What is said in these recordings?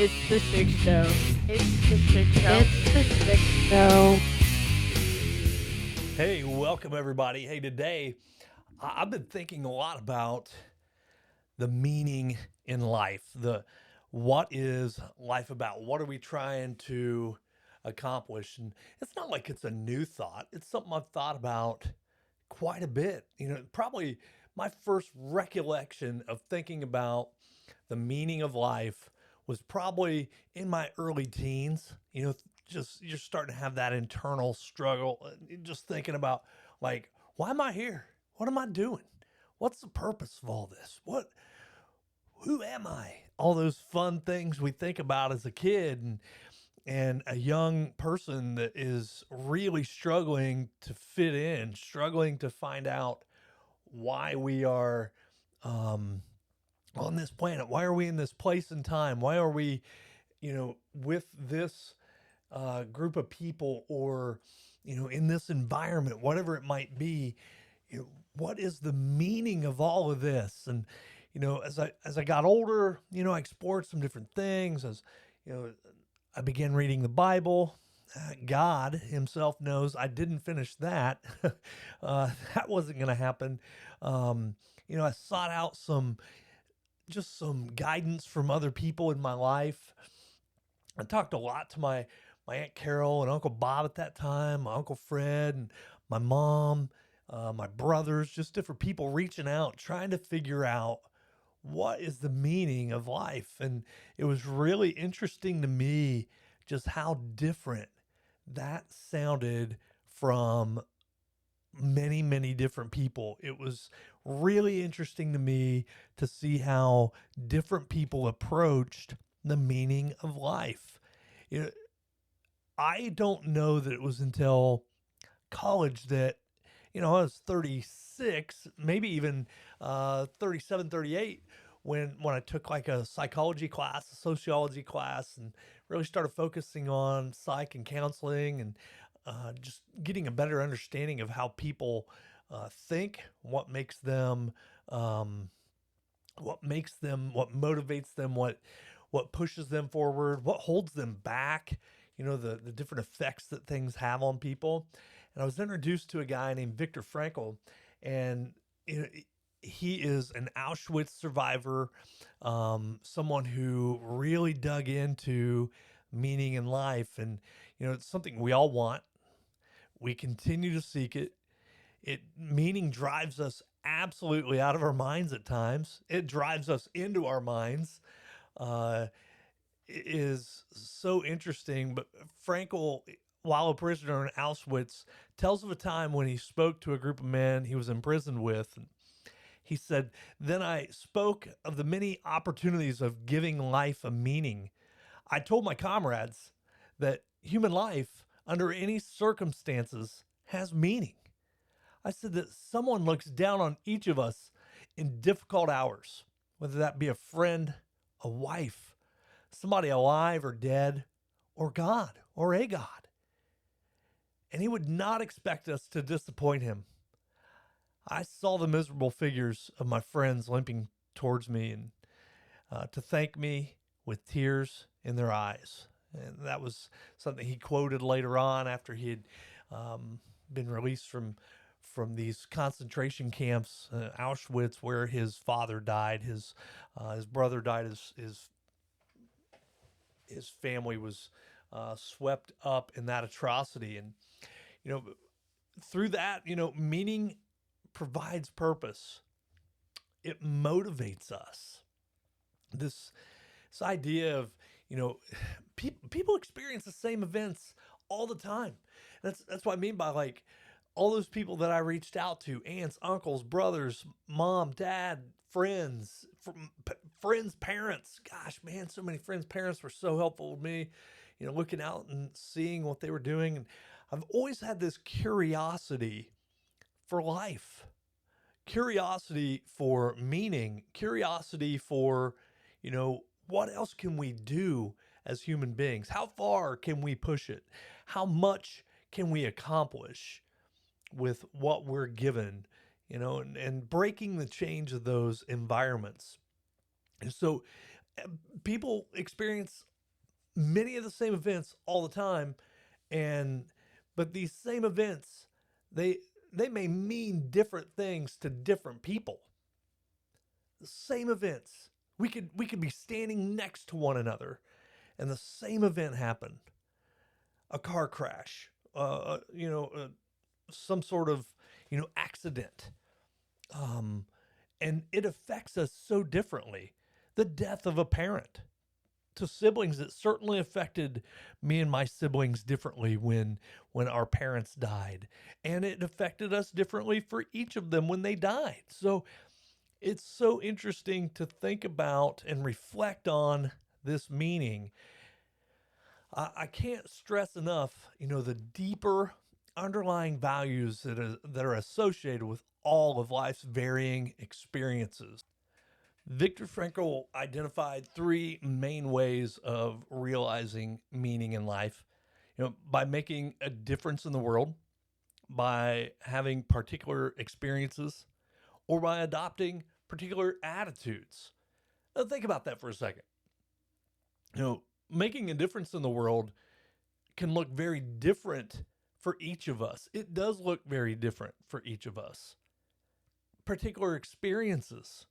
It's the Sick Show. It's the Sick Show. It's the Sick Show. Hey, welcome everybody. Hey, today I've been thinking a lot about the meaning in life. The what is life about? What are we trying to accomplish? And it's not like it's a new thought. It's something I've thought about quite a bit. Probably my first recollection of thinking about the meaning of life was probably in my early teens. Just you're starting to have that internal struggle, just thinking about like, why am I here? What am I doing? What's the purpose of all this? Who am I? All those fun things we think about as a kid and a young person that is really struggling to fit in, struggling to find out why we are on this planet. Why are we in this place and time? Why are we, with this group of people or, in this environment, whatever it might be? What is the meaning of all of this? And, as I got older, I explored some different things. As, you know, I began reading the Bible. God himself knows I didn't finish that. That wasn't going to happen. I sought out some guidance from other people in my life. I talked a lot to my Aunt Carol and Uncle Bob at that time, my Uncle Fred and my mom, my brothers, just different people reaching out, trying to figure out what is the meaning of life. And it was really interesting to me just how different that sounded from many, many different people. It was really interesting to me to see how different people approached the meaning of life. You know, I don't know that it was until college that, I was 36, maybe even 37, 38, when I took like a psychology class, a sociology class, and really started focusing on psych and counseling and just getting a better understanding of how people think, what motivates them, what pushes them forward, what holds them back. The different effects that things have on people. And I was introduced to a guy named Vikto Frankl, and you know, he is an Auschwitz survivor, someone who really dug into meaning in life. And it's something we all want. We continue to seek it. Meaning drives us absolutely out of our minds at times. It drives us into our minds. Is so interesting. But Frankel, while a prisoner in Auschwitz, tells of a time when he spoke to a group of men he was imprisoned with. He said, "Then I spoke of the many opportunities of giving life a meaning. I told my comrades that human life, under any circumstances, has meaning. I said that someone looks down on each of us in difficult hours, whether that be a friend, a wife, somebody alive or dead, or God, or a God. And he would not expect us to disappoint him. I saw the miserable figures of my friends limping towards me and to thank me with tears in their eyes." And that was something he quoted later on after he had been released from these concentration camps, Auschwitz, where his father died, his brother died, his family was swept up in that atrocity. And you know through that, meaning provides purpose. It motivates us. This idea of, you know people experience the same events all the time. That's what I mean by, like, all those people that I reached out to: aunts, uncles, brothers, mom, dad, friends, friends, parents. Gosh, man, so many friends' parents were so helpful to me, looking out and seeing what they were doing. And I've always had this curiosity for life, curiosity for meaning, curiosity for, what else can we do as human beings? How far can we push it? How much can we accomplish with what we're given, and breaking the chains of those environments? And so People experience many of the same events all the time, and but these same events, they they may mean different things to different people. The same events. We could be standing next to one another and the same event happened. A car crash, some sort of, accident. Um, and it affects us so differently. The death of a parent, to siblings, it certainly affected me and my siblings differently when our parents died, and it affected us differently for each of them when they died. So it's so interesting to think about and reflect on this meaning. I can't stress enough, the deeper underlying values that are associated with all of life's varying experiences. Viktor Frankl identified three main ways of realizing meaning in life. By making a difference in the world, by having particular experiences, or by adopting particular attitudes. Now, think about that for a second. Making a difference in the world can look very different for each of us. It does look very different for each of us. Particular experiences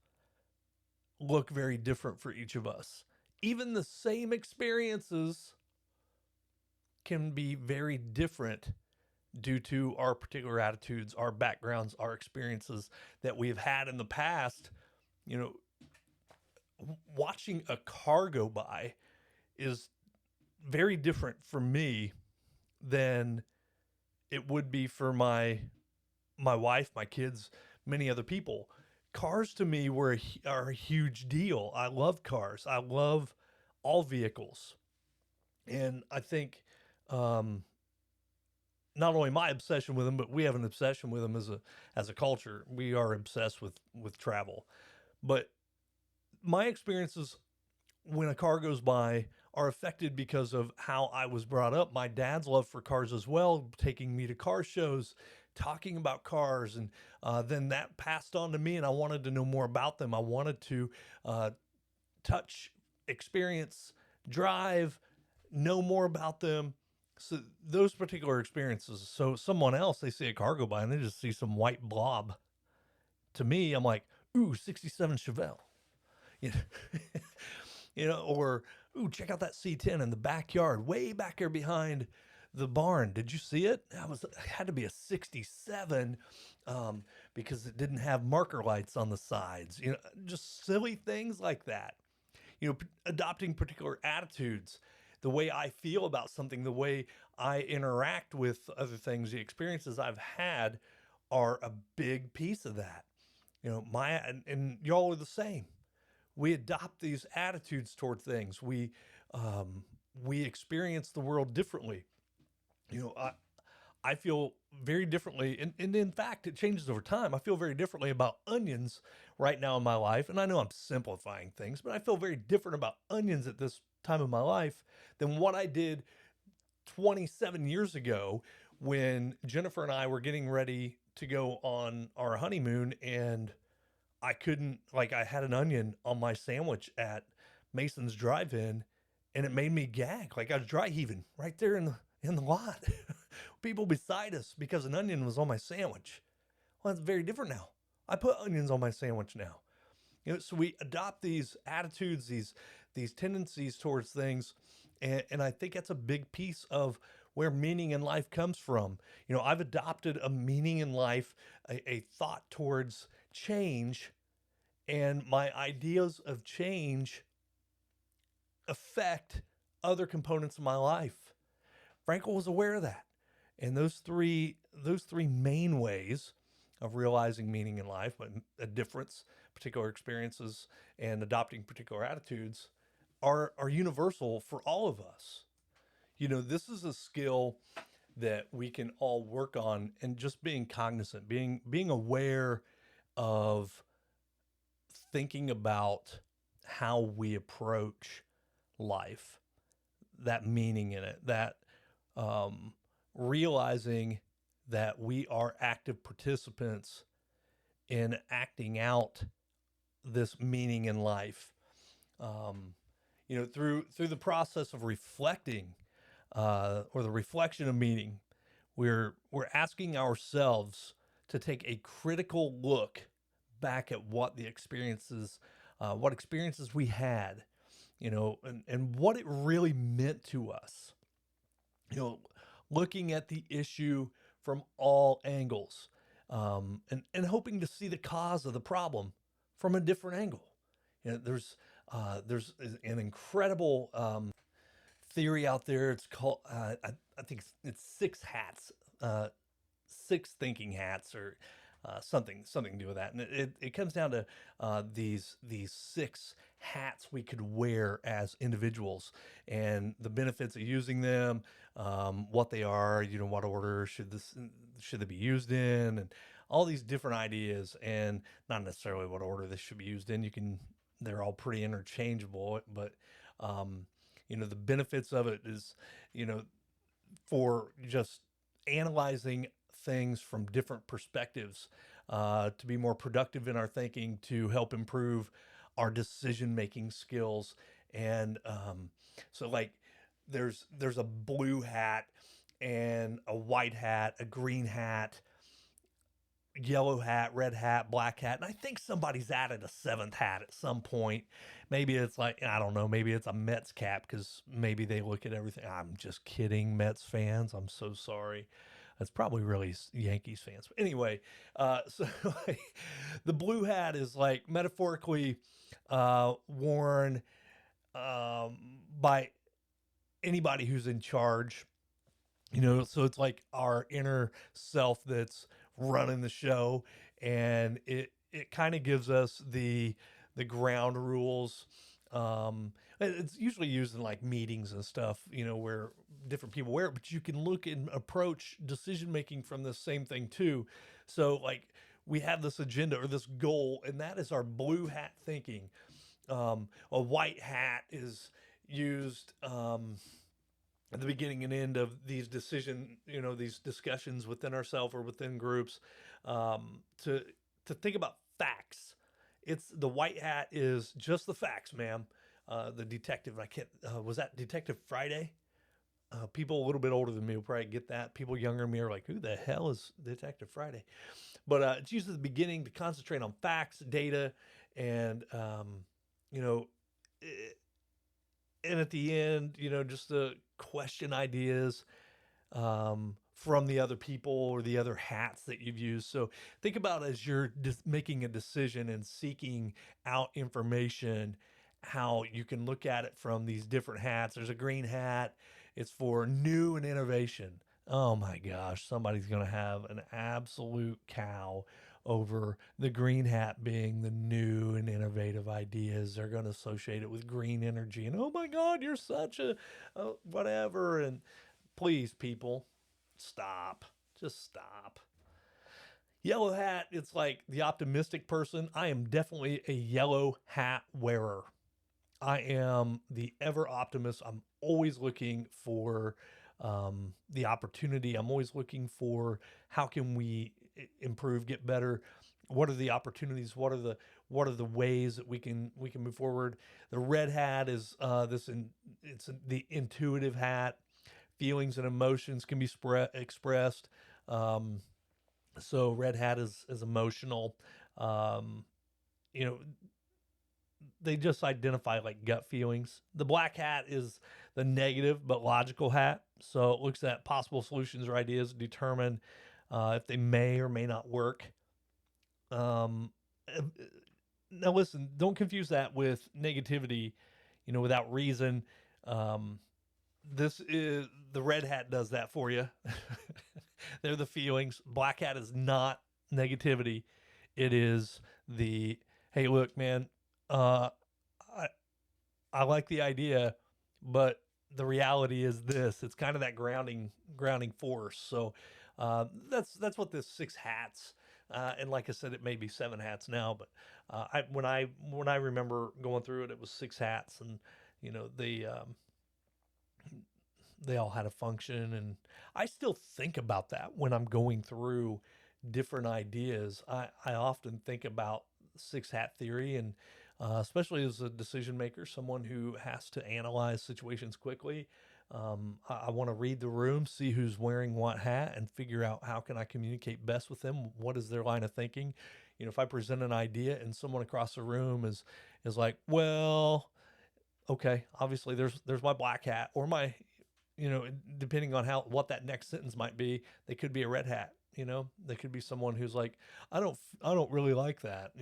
look very different for each of us. Even the same experiences can be very different due to our particular attitudes, our backgrounds, our experiences that we've had in the past. You know, watching a car go by is very different for me than it would be for my wife, my kids, many other people. Cars to me are a huge deal. I love cars. I love all vehicles, and I think um, not only my obsession with them, but we have an obsession with them as a culture. We are obsessed with travel. But my experiences when a car goes by are affected because of how I was brought up. My dad's love for cars as well, taking me to car shows, talking about cars, and then that passed on to me, and I wanted to know more about them. I wanted to uh, touch, experience, drive, know more about them. So those particular experiences. So someone else, they see a car go by and they just see some white blob. To me, I'm like, ooh, 67 Chevelle. You know, or ooh, check out that C10 in the backyard, way back there behind the barn. Did you see it? It had to be a 67 because it didn't have marker lights on the sides. Just silly things like that. Adopting particular attitudes, the way I feel about something, the way I interact with other things, the experiences I've had are a big piece of that. And y'all are the same. We adopt these attitudes toward things. We experience the world differently. I feel very differently, and in fact, it changes over time. I feel very differently about onions right now in my life, and I know I'm simplifying things, but I feel very different about onions at this time of my life than what I did 27 years ago when Jennifer and I were getting ready to go on our honeymoon, and I had an onion on my sandwich at Mason's Drive-In, and it made me gag. Like I was dry heaving right there in the lot. People beside us because an onion was on my sandwich. Well, that's very different now. I put onions on my sandwich now. So we adopt these attitudes, these tendencies towards things, and I think that's a big piece of where meaning in life comes from. I've adopted a meaning in life, a thought towards change, and my ideas of change affect other components of my life. Frankl was aware of that. And those three main ways of realizing meaning in life, but a difference, particular experiences, and adopting particular attitudes are universal for all of us. This is a skill that we can all work on, and just being cognizant, being aware of thinking about how we approach life, that meaning in it, that realizing that we are active participants in acting out this meaning in life. Um, through the process of reflecting, or the reflection of meaning, we're asking ourselves to take a critical look back at what experiences we had, and what it really meant to us. You know, looking at the issue from all angles, and hoping to see the cause of the problem from a different angle. There's an incredible theory out there. It's called I think it's six hats, uh, six thinking hats, or something to do with that. And it comes down to these six hats we could wear as individuals, and the benefits of using them, what they are, what order should they be used in, and all these different ideas, and not necessarily what order they should be used in. They're all pretty interchangeable, but um, the benefits of it is, you know, for just analyzing things from different perspectives, to be more productive in our thinking, to help improve our decision making skills. And so, like, there's a blue hat and a white hat, a green hat, yellow hat, red hat, black hat. And I think somebody's added a seventh hat at some point. Maybe it's like, I don't know, maybe it's a Mets cap because maybe they look at everything. I'm just kidding, Mets fans. I'm so sorry. That's probably really Yankees fans. But anyway, so like, the blue hat is like metaphorically worn by anybody who's in charge, so it's like our inner self that's running the show, and it kind of gives us the ground rules. It's usually used in like meetings and stuff, where different people wear it, but you can look and approach decision making from the same thing too. So, like, we have this agenda or this goal, and that is our blue hat thinking. A white hat is used at the beginning and end of these discussions within ourselves or within groups, to think about facts. It's the white hat is just the facts, ma'am. The detective, I can't, was that Detective Friday? People a little bit older than me will probably get that. People younger than me are like, who the hell is Detective Friday? But it's used at the beginning to concentrate on facts, data, and, you know, eh, and at the end, just to question ideas from the other people or the other hats that you've used. So think about, as you're making a decision and seeking out information, how you can look at it from these different hats. There's a green hat, it's for new and innovation. Oh my gosh, somebody's going to have an absolute cow over the green hat being the new and innovative ideas. They're going to associate it with green energy, and oh my God, you're such a whatever. And please, people, stop. Just stop. Yellow hat, it's like the optimistic person. I am definitely a yellow hat wearer. I am the ever optimist. I'm always looking for the opportunity. I'm always looking for how can we improve, get better. What are the opportunities? What are the ways that we can move forward? The red hat is the intuitive hat. Feelings and emotions can be expressed. Um, so red hat is emotional. Um, you know, they just identify like gut feelings. The black hat is the negative but logical hat. So it looks at possible solutions or ideas, determine if they may or may not work. Um, uh, Now, listen, don't confuse that with negativity, without reason. Um, this is the red hat does that for you. They're the feelings. Black hat is not negativity. It is the, hey, look, man, uh, I I like the idea, but the reality is this. It's kind of that grounding force. So that's what this six hats. And like I said, it may be seven hats now, but when I remember going through it, it was six hats, and you know they all had a function. And I still think about that when I'm going through different ideas. I often think about six hat theory, and especially as a decision maker, someone who has to analyze situations quickly. I want to read the room, see who's wearing what hat, and figure out how can I communicate best with them. What is their line of thinking? If I present an idea and someone across the room is like, well, okay, obviously there's my black hat or my, depending on what that next sentence might be, they could be a red hat. They could be someone who's like, I don't really like that.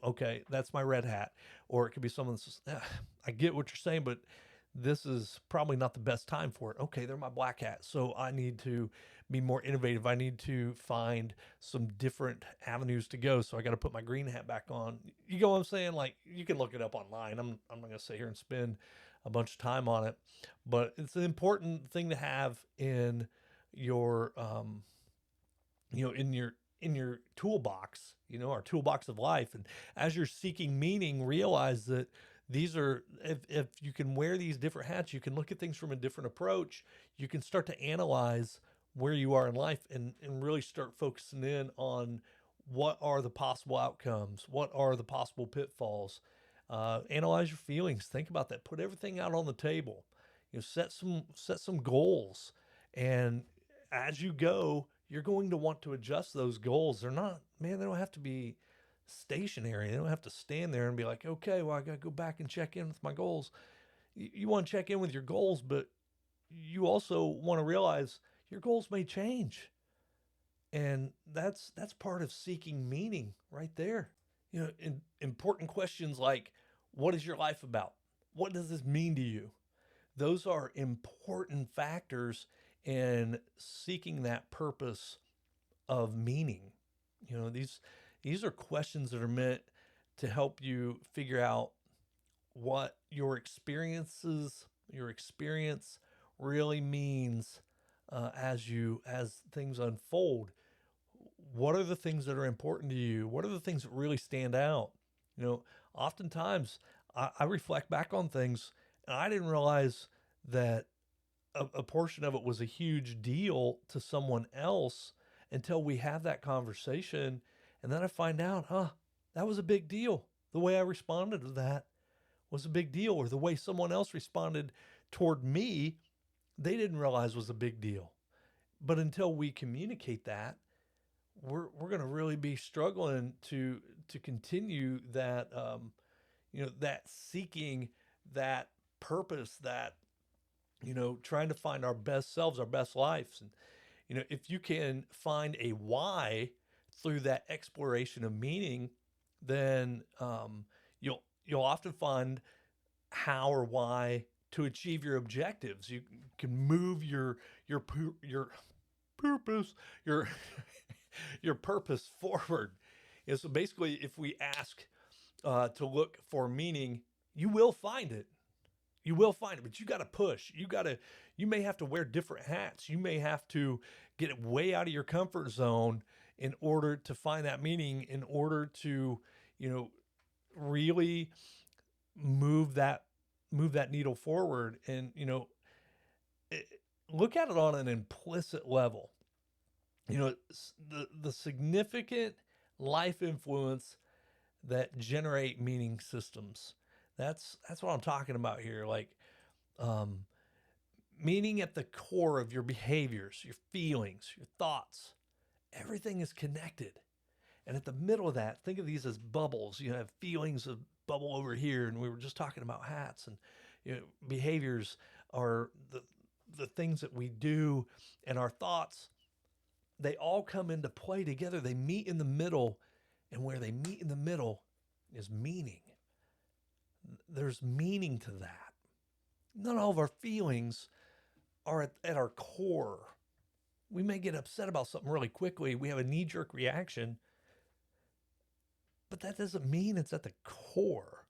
Okay, that's my red hat. Or it could be someone that says, I get what you're saying, but this is probably not the best time for it. Okay, they're my black hat. So I need to be more innovative. I need to find some different avenues to go. So I got to put my green hat back on. You know what I'm saying? Like, you can look it up online. I'm not going to sit here and spend a bunch of time on it, but it's an important thing to have in your, in your toolbox, our toolbox of life. And as you're seeking meaning, realize that these are, if you can wear these different hats, you can look at things from a different approach. You can start to analyze where you are in life and really start focusing in on what are the possible outcomes, what are the possible pitfalls. Analyze your feelings, think about that, put everything out on the table. Set some goals, and as you go, you're going to want to adjust those goals. They're not, man, they don't have to be stationary. They don't have to stand there and be like, okay, well, I got to go back and check in with my goals. You want to check in with your goals, but you also want to realize your goals may change. And that's part of seeking meaning right there. Important questions like, what is your life about? What does this mean to you? Those are important factors in seeking that purpose of meaning. These are questions that are meant to help you figure out what your experience really means as things unfold. What are the things that are important to you? What are the things that really stand out? Oftentimes I reflect back on things and I didn't realize that a portion of it was a huge deal to someone else until we have that conversation. And then I find out, that was a big deal. The way I responded to that was a big deal, or the way someone else responded toward me, they didn't realize was a big deal. But until we communicate that, we're going to really be struggling to continue that, that seeking, that purpose, that, trying to find our best selves, our best lives. And, if you can find a why through that exploration of meaning, then you'll often find how or why to achieve your objectives. You can move your purpose, your your purpose forward. And so basically, if we ask to look for meaning, you will find it. You will find it, but you got to push. You may have to wear different hats. You may have to get it way out of your comfort zone in order to find that meaning, in order to, really move that needle forward. And, look at it on an implicit level. The significant life influence that generate meaning systems. That's what I'm talking about here. Like, meaning at the core of your behaviors, your feelings, your thoughts, everything is connected. And at the middle of that, think of these as bubbles. You have feelings of bubble over here, and we were just talking about hats. And behaviors are the things that we do, and our thoughts. They all come into play together. They meet in the middle, and where they meet in the middle is meaning. There's meaning to that. Not all of our feelings are at our core. We may get upset about something really quickly. We have a knee-jerk reaction, but that doesn't mean it's at the core.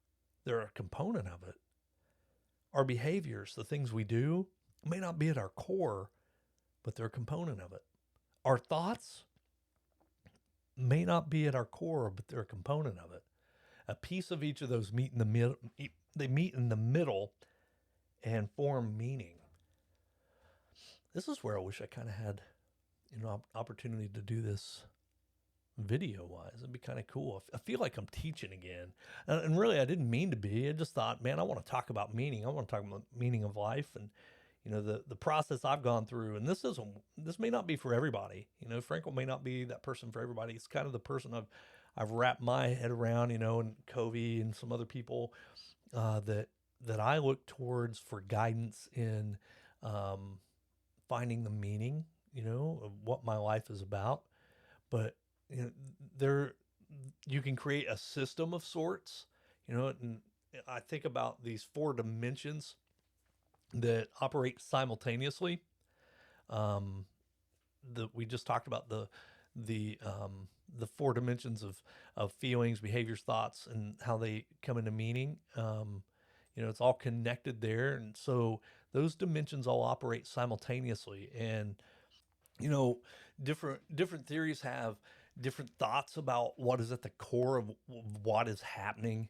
They're a component of it. Our behaviors, the things we do, may not be at our core, but they're a component of it. Our thoughts may not be at our core, but they're a component of it. A piece of each of those meet in the middle. They meet in the middle and form meaning. This is where I wish I kind of had, opportunity to do this video wise. It'd be kind of cool. I feel like I'm teaching again. And really, I didn't mean to be. I just thought, man, I want to talk about meaning. I want to talk about meaning of life and, the process I've gone through. And this may not be for everybody. Frankl may not be that person for everybody. It's kind of the person I've wrapped my head around, and Covey and some other people that I look towards for guidance in finding the meaning, of what my life is about. But there, you can create a system of sorts, and I think about these four dimensions that operate simultaneously. We just talked about the four dimensions of feelings, behaviors, thoughts, and how they come into meaning. It's all connected there, and so those dimensions all operate simultaneously. And different theories have different thoughts about what is at the core of what is happening,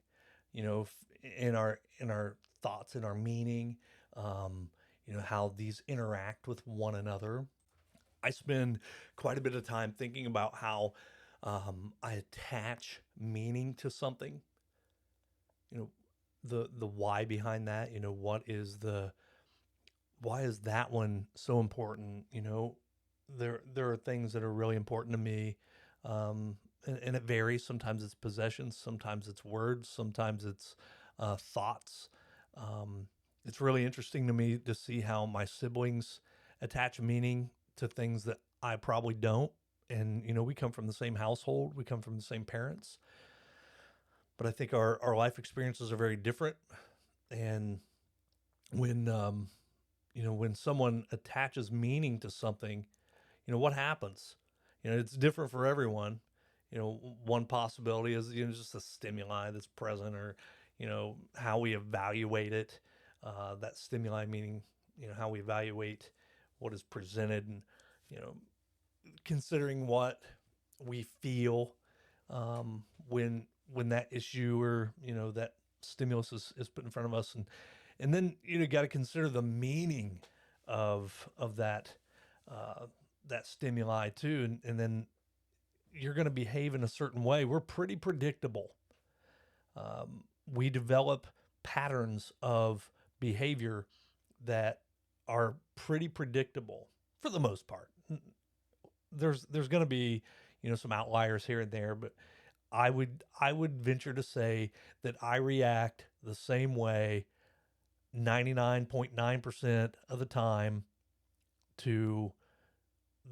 in our thoughts, in our meaning, how these interact with one another. I spend quite a bit of time thinking about how I attach meaning to something. You know, the why behind that. Why is that one so important? There are things that are really important to me, and it varies. Sometimes it's possessions, sometimes it's words, sometimes it's thoughts. It's really interesting to me to see how my siblings attach meaning to things that I probably don't. And we come from the same household, we come from the same parents, but I think our life experiences are very different. And when when someone attaches meaning to something, what happens? It's different for everyone. One possibility is just a stimuli that's present, or how we evaluate it. That stimuli meaning how we evaluate what is presented, and you know considering what we feel when that issue, or that stimulus is put in front of us, and then got to consider the meaning of that stimuli too, and then you're going to behave in a certain way. We're pretty predictable. We develop patterns of behavior that are pretty predictable for the most part. There's going to be some outliers here and there, but I would venture to say that I react the same way 99.9% of the time to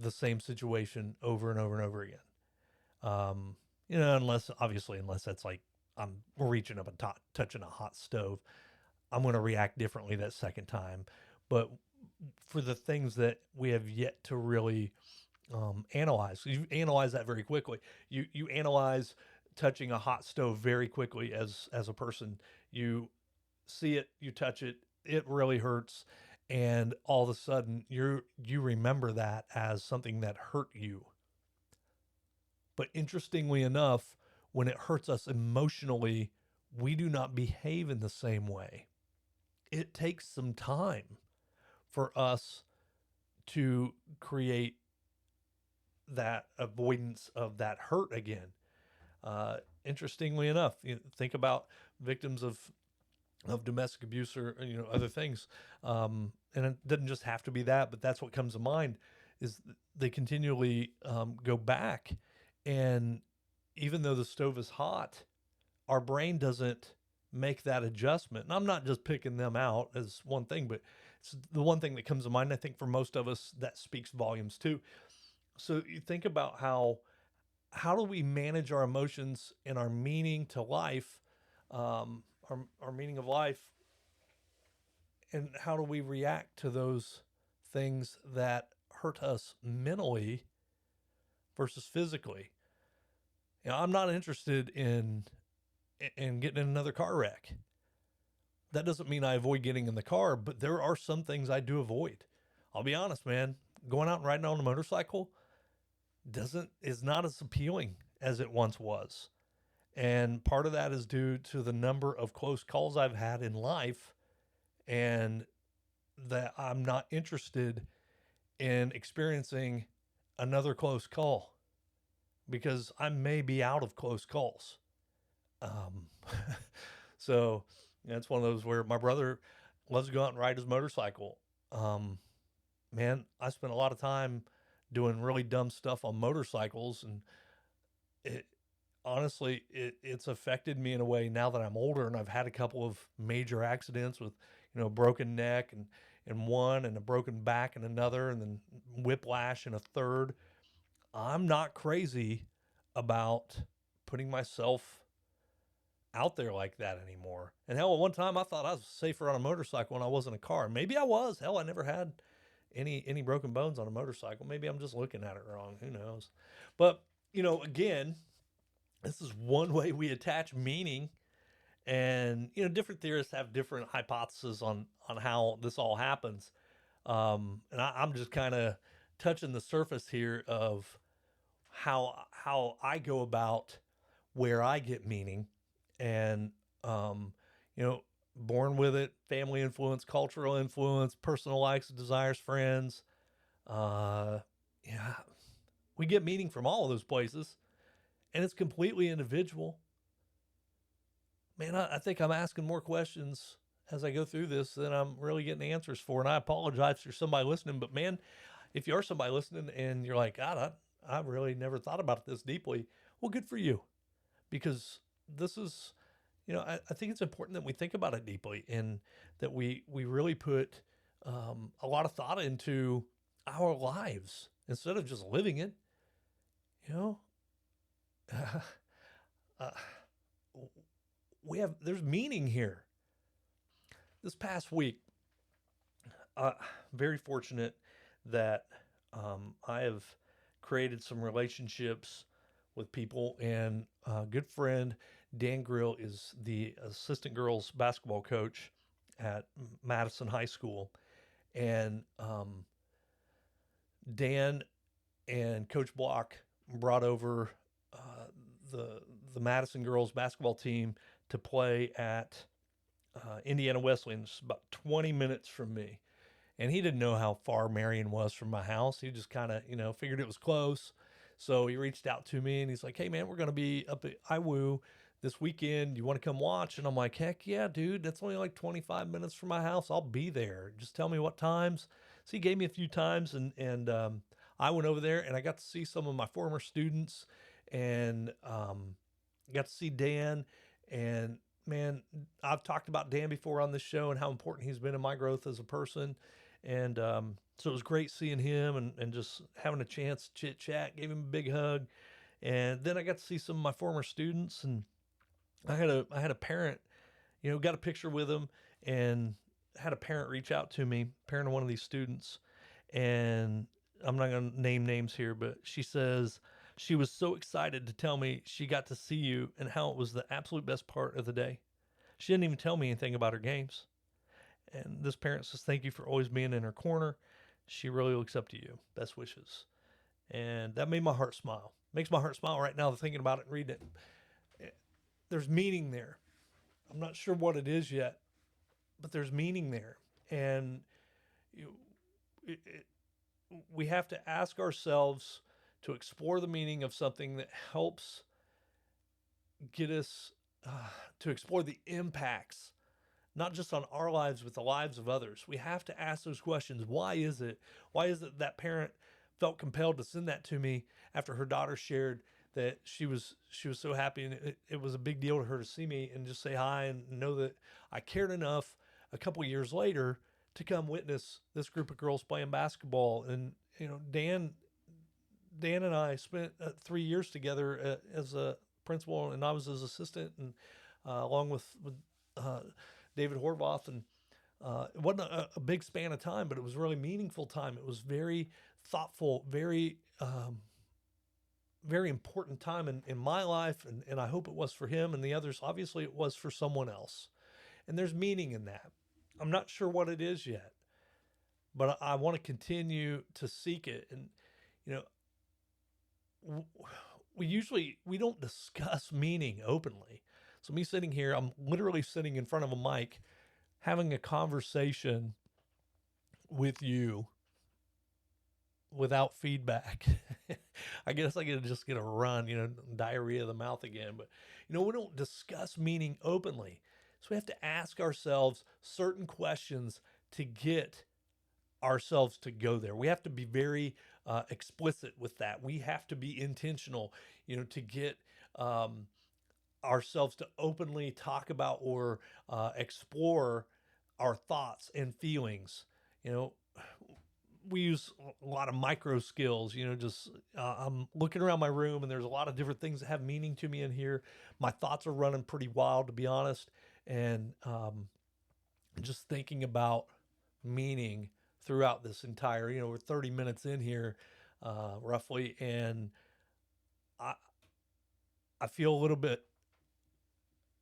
the same situation over and over and over again. Unless that's like I'm reaching up and touching a hot stove, I'm going to react differently that second time. But for the things that we have yet to really analyze, you analyze that very quickly. You analyze touching a hot stove very quickly as a person. You see it, you touch it, it really hurts, and all of a sudden you remember that as something that hurt you. But interestingly enough, when it hurts us emotionally, we do not behave in the same way. It takes some time for us to create that avoidance of that hurt again. Interestingly enough, think about victims of domestic abuse, or other things, and it doesn't just have to be that, but that's what comes to mind. Is they continually go back, and even though the stove is hot, our brain doesn't make that adjustment. And I'm not just picking them out as one thing, but it's the one thing that comes to mind. I think for most of us that speaks volumes too. So you think about how do we manage our emotions and our meaning to life, our meaning of life, and how do we react to those things that hurt us mentally versus physically? I'm not interested in getting in another car wreck. That doesn't mean I avoid getting in the car, but there are some things I do avoid. I'll be honest, man. Going out and riding on a motorcycle is not as appealing as it once was. And part of that is due to the number of close calls I've had in life, and that I'm not interested in experiencing another close call. because I may be out of close calls. Um, so that's one of those where my brother loves to go out and ride his motorcycle. Um, man, I spent a lot of time doing really dumb stuff on motorcycles, and it honestly it's affected me in a way now that I'm older and I've had a couple of major accidents with, broken neck and one, and a broken back and another, and then whiplash and a third. I'm not crazy about putting myself out there like that anymore. And hell, at one time I thought I was safer on a motorcycle when I was in a car. Maybe I was. Hell, I never had any broken bones on a motorcycle. Maybe I'm just looking at it wrong. Who knows? But, again, this is one way we attach meaning. And, different theorists have different hypotheses on how this all happens. And I'm just kind of touching the surface here of how I go about where I get meaning. And, you know, born with it, family influence, cultural influence, personal likes, desires, friends. Uh, yeah, we get meaning from all of those places, and it's completely individual. Man, I think I'm asking more questions as I go through this than I'm really getting answers for. And I apologize for somebody listening, but man, if you are somebody listening and you're like, God, I really never thought about this deeply, well, good for you. Because this is, I think it's important that we think about it deeply, and that we really put a lot of thought into our lives instead of just living it. You know, uh, there's meaning here. This past week, very fortunate that I have created some relationships with people, and a good friend Dan Grill is the assistant girls basketball coach at Madison High School, and Dan and Coach Block brought over the Madison girls basketball team to play at Indiana Wesleyan. It's about 20 minutes from me. And he didn't know how far Marion was from my house. He just kind of, figured it was close. So he reached out to me and he's like, hey, man, we're going to be up at IWU this weekend. You want to come watch? And I'm like, heck yeah, dude. That's only like 25 minutes from my house. I'll be there. Just tell me what times. So he gave me a few times, and I went over there and I got to see some of my former students, and got to see Dan. And man, I've talked about Dan before on this show and how important he's been in my growth as a person. And so it was great seeing him, and just having a chance to chit chat, gave him a big hug. And then I got to see some of my former students, and I had a parent, got a picture with him, and had a parent reach out to me, parent of one of these students. And I'm not going to name names here, but she says she was so excited to tell me she got to see you and how it was the absolute best part of the day. She didn't even tell me anything about her games. And this parent says, thank you for always being in her corner. She really looks up to you. Best wishes. And that made my heart smile. Makes my heart smile right now thinking about it and reading it. There's meaning there. I'm not sure what it is yet, but there's meaning there. And we have to ask ourselves to explore the meaning of something that helps get us to explore the impacts, not just on our lives, but the lives of others. We have to ask those questions. Why is it that parent felt compelled to send that to me after her daughter shared that she was so happy, and it was a big deal to her to see me and just say hi and know that I cared enough a couple of years later to come witness this group of girls playing basketball. And Dan and I spent 3 years together as a principal, and I was his assistant, and along with David Horvath. And it wasn't a big span of time, but it was really meaningful time. It was very thoughtful, very very important time in my life, and I hope it was for him and the others. Obviously, it was for someone else. And there's meaning in that. I'm not sure what it is yet, but I want to continue to seek it. And, we don't discuss meaning openly. So me sitting here, I'm literally sitting in front of a mic, having a conversation with you without feedback. I guess I could just get a run, diarrhea of the mouth again. But, we don't discuss meaning openly. So we have to ask ourselves certain questions to get ourselves to go there. We have to be very explicit with that. We have to be intentional, to get ourselves to openly talk about or explore our thoughts and feelings. You know, we use a lot of micro skills, just I'm looking around my room and there's a lot of different things that have meaning to me in here. My thoughts are running pretty wild, to be honest. And just thinking about meaning throughout this entire, we're 30 minutes in here, roughly. And I, I feel a little bit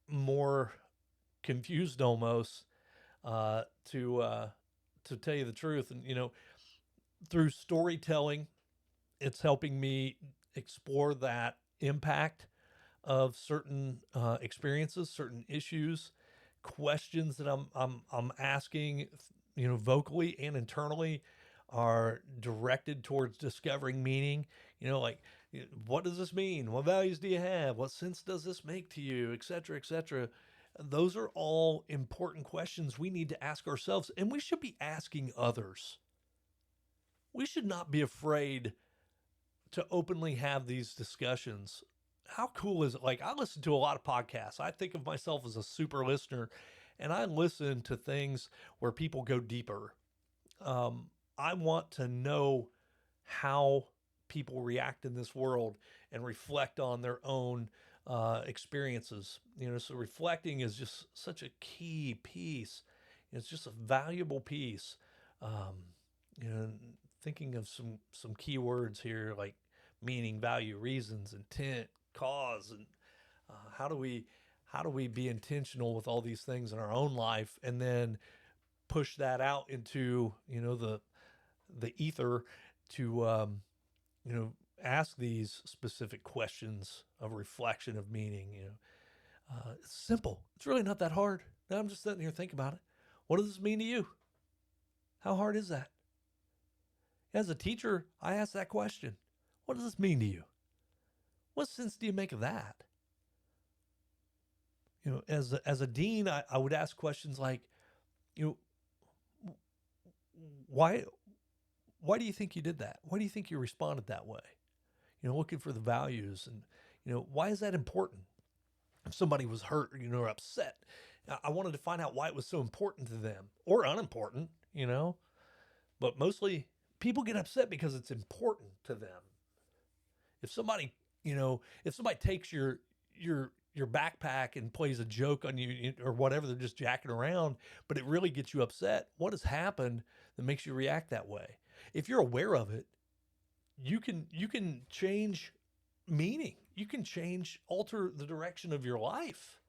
more confused almost, to tell you the truth. And, through storytelling, it's helping me explore that impact of certain experiences, certain issues, questions that I'm asking, vocally and internally, are directed towards discovering meaning. Like, what does this mean? What values do you have? What sense does this make to you? Et cetera, et cetera. Those are all important questions we need to ask ourselves, and we should be asking others. We should not be afraid to openly have these discussions. How cool is it? Like, I listen to a lot of podcasts. I think of myself as a super listener, and I listen to things where people go deeper. I want to know how people react in this world and reflect on their own experiences. So reflecting is just such a key piece. It's just a valuable piece. You know, thinking of some key words here like meaning, value, reasons, intent, cause, and how do we be intentional with all these things in our own life, and then push that out into the ether to ask these specific questions of reflection of meaning. It's simple. It's really not that hard. Now I'm just sitting here thinking about it. What does this mean to you? How hard is that? As a teacher, I ask that question. What does this mean to you? What sense do you make of that? As a dean, I would ask questions like, why do you think you did that? Why do you think you responded that way? Looking for the values, and why is that important? If somebody was hurt, or upset, I wanted to find out why it was so important to them, or unimportant, but mostly people get upset because it's important to them. If somebody, if somebody takes your backpack and plays a joke on you or whatever, they're just jacking around, but it really gets you upset. What has happened that makes you react that way? If you're aware of it, you can change meaning. You can alter the direction of your life,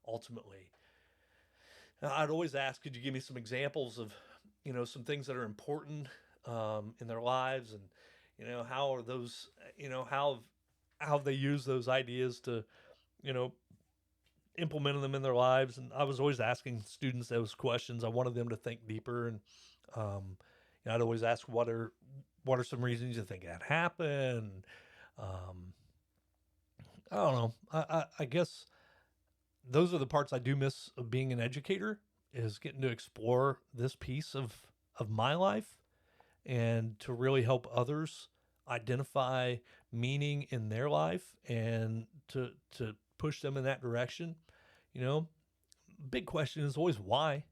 ultimately. Now, I'd always ask, could you give me some examples of, some things that are important in their lives, and, how are those, how have they used those ideas to, implement them in their lives? And I was always asking students those questions. I wanted them to think deeper, and I'd always ask, what are some reasons you think that happened? I don't know. I guess those are the parts I do miss of being an educator, is getting to explore this piece of my life, and to really help others identify meaning in their life, and to push them in that direction. Big question is always why.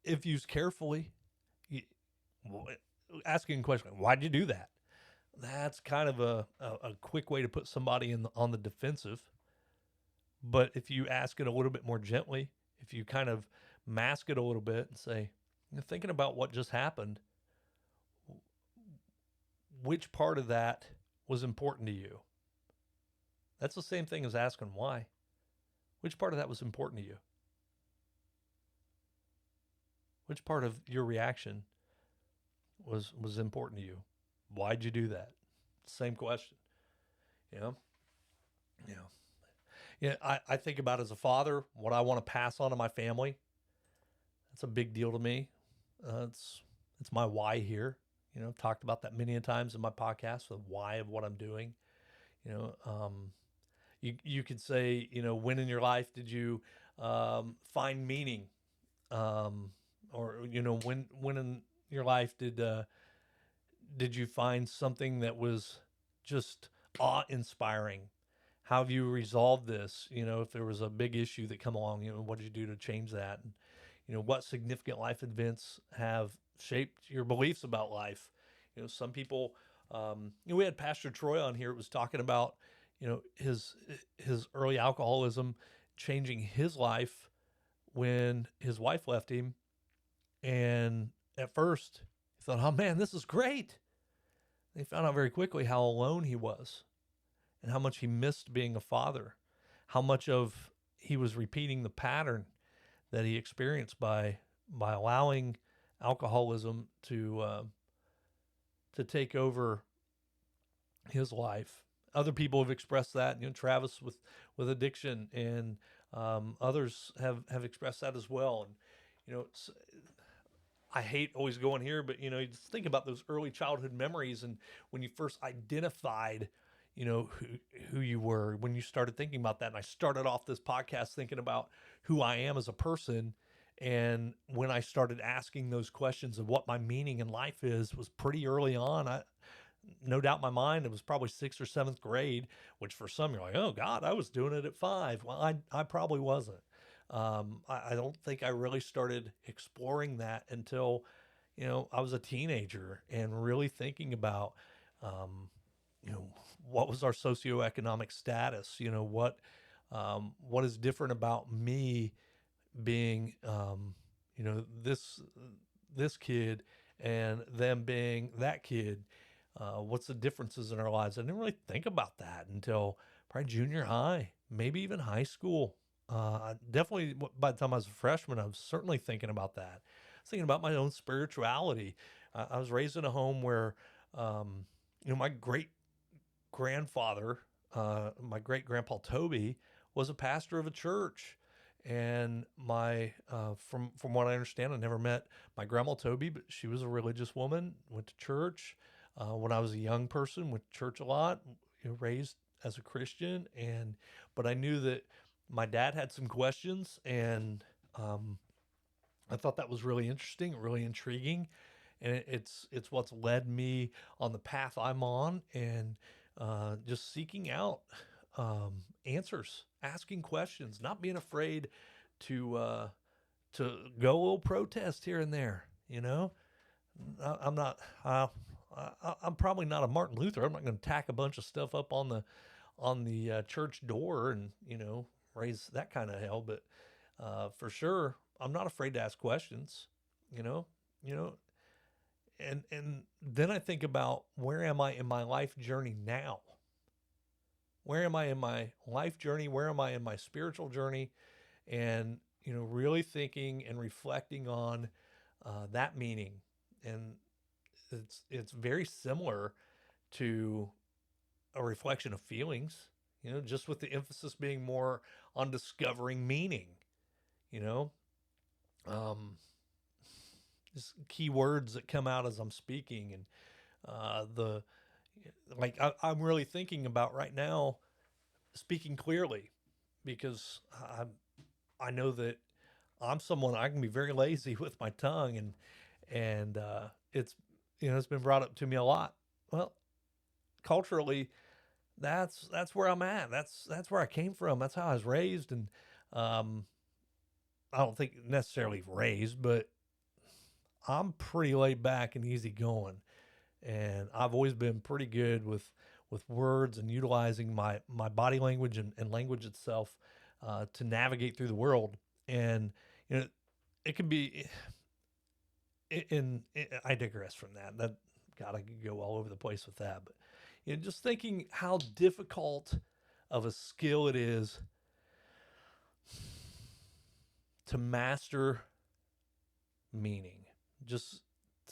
If used carefully, asking a question, why'd you do that? That's kind of a quick way to put somebody on the defensive. But if you ask it a little bit more gently, if you kind of mask it a little bit and say, thinking about what just happened, which part of that was important to you? That's the same thing as asking why. Which part of that was important to you? Which part of your reaction was important to you? Why'd you do that? Same question. I think about, as a father, what I want to pass on to my family. That's a big deal to me. It's my why here. I've talked about that many a times in my podcast, the why of what I'm doing. You know, you could say, when in your life did you find meaning, or when in your life did you find something that was just awe inspiring? How have you resolved this? If there was a big issue that come along, what did you do to change that? And, what significant life events have shaped your beliefs about life? Some people, we had Pastor Troy on here. It was talking about, his early alcoholism changing his life when his wife left him. And at first he thought, oh man, this is great. And he found out very quickly how alone he was and how much he missed being a father, how much of he was repeating the pattern that he experienced by allowing alcoholism to take over his life. Other people have expressed that, Travis with addiction, and others have expressed that as well. And I hate always going here, but you just think about those early childhood memories and when you first identified, who you were, when you started thinking about that. And I started off this podcast thinking about who I am as a person. And when I started asking those questions of what my meaning in life is, was pretty early on. No doubt in my mind, it was probably 6th or 7th grade, which for some you're like, oh God, I was doing it at 5. Well, I probably wasn't. I don't think I really started exploring that until, I was a teenager and really thinking about, what was our socioeconomic status? What is different about me being, this kid and them being that kid? What's the differences in our lives? I didn't really think about that until probably junior high, maybe even high school. Definitely by the time I was a freshman, I was certainly thinking about that. I was thinking about my own spirituality. I was raised in a home where, my great grandfather, my great grandpa Toby, was a pastor of a church. And from what I understand, I never met my grandma Toby, but she was a religious woman, went to church. When I was a young person, went to church a lot, raised as a Christian. But I knew that my dad had some questions, and I thought that was really interesting, really intriguing, and it's what's led me on the path I'm on, and just seeking out answers, asking questions, not being afraid to go a little protest here and there. I'm not. I'm probably not a Martin Luther. I'm not going to tack a bunch of stuff up on the church door and raise that kind of hell. But for sure, I'm not afraid to ask questions. You know, you know, and then I think about, where am I in my life journey now? Where am I in my life journey? Where am I in my spiritual journey? And really thinking and reflecting on that meaning. And it's very similar to a reflection of feelings, just with the emphasis being more on discovering meaning, you know, just key words that come out as I'm speaking. And I'm really thinking about right now speaking clearly, because I know that I'm someone, I can be very lazy with my tongue, and it's been brought up to me a lot. Well, culturally, that's where I'm at. That's where I came from. That's how I was raised. And I don't think necessarily raised, but I'm pretty laid back and easygoing. And I've always been pretty good with words and utilizing my body language and language itself to navigate through the world. And it can be. I digress from that. God, I could go all over the place with that. But just thinking how difficult of a skill it is to master meaning, just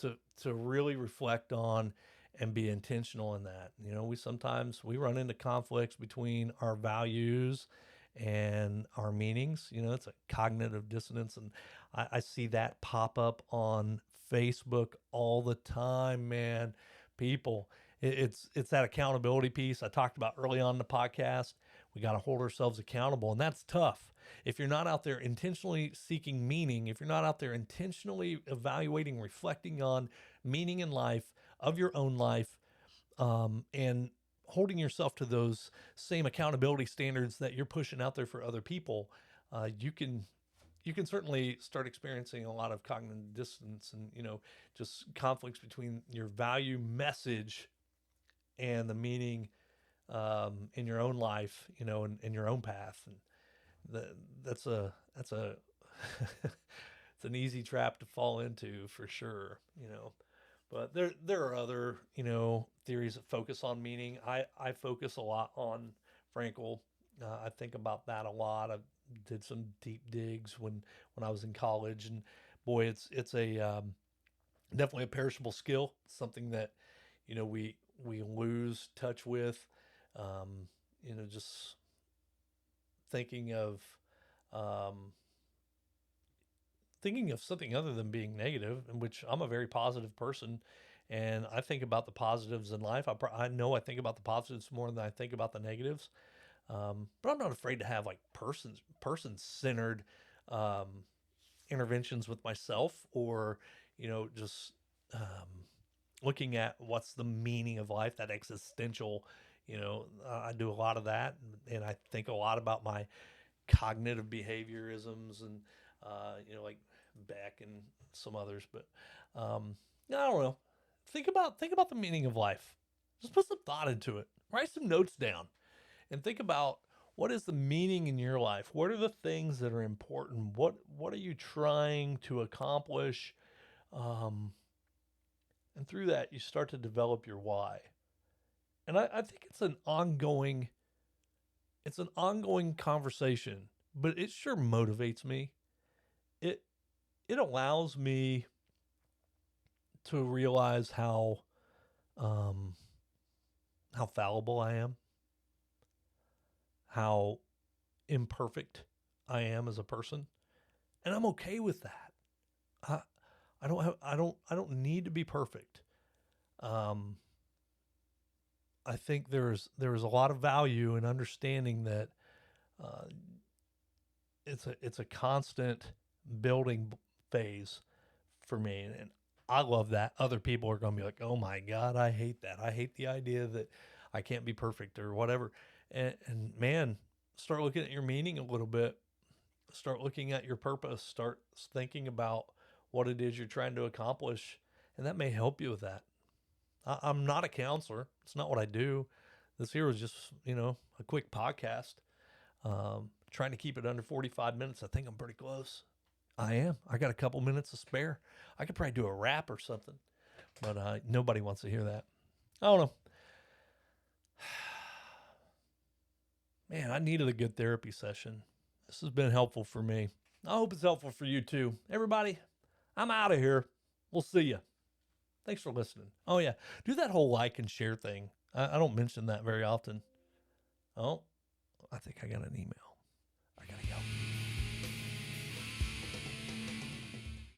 to really reflect on and be intentional in that. We sometimes we run into conflicts between our values and our meanings. It's a cognitive dissonance. And I see that pop up on Facebook all the time, man. People, it's that accountability piece I talked about early on in the podcast. We got to hold ourselves accountable, and that's tough. If you're not out there intentionally seeking meaning, if you're not out there intentionally evaluating, reflecting on meaning in life, of your own life, and holding yourself to those same accountability standards that you're pushing out there for other people, you can certainly start experiencing a lot of cognitive dissonance and just conflicts between your value message and the meaning in your own life, and in your own path. And that's a it's an easy trap to fall into for sure. But there are other theories that focus on meaning. I focus a lot on Frankl. I think about that a lot. I did some deep digs when I was in college, and boy, it's a definitely a perishable skill. Something that we lose touch with. Just thinking of um, thinking of something other than being negative, in which I'm a very positive person, and I think about the positives in life. I know I think about the positives more than I think about the negatives. But I'm not afraid to have like person centered um, interventions with myself, or just looking at what's the meaning of life, that existential. I do a lot of that, and I think a lot about my cognitive behaviorisms, and like Beck and some others. But I don't know. Think about the meaning of life. Just put some thought into it. Write some notes down, and think about what is the meaning in your life. What are the things that are important? What are you trying to accomplish? And through that, you start to develop your why. And I think it's an ongoing conversation, but it sure motivates me. It it allows me to realize um, how fallible I am, how imperfect I am as a person, and I'm okay with that. I I don't need to be perfect. Um, I think there's a lot of value in understanding that uh, it's a constant building phase for me, and I love that. Other people are going to be like, "Oh my God, I hate that. I hate the idea that I can't be perfect or whatever." And man, start looking at your meaning a little bit. Start looking at your purpose. Start thinking about what it is you're trying to accomplish, and that may help you with that. I'm not a counselor. It's not what I do. This here was just a quick podcast. Trying to keep it under 45 minutes. I think I'm pretty close. I am. I got a couple minutes to spare. I could probably do a rap or something, but nobody wants to hear that. I don't know. Man, I needed a good therapy session. This has been helpful for me. I hope it's helpful for you too. Everybody, I'm out of here. We'll see you. Thanks for listening. Oh, yeah. Do that whole like and share thing. I don't mention that very often. Oh, I think I got an email.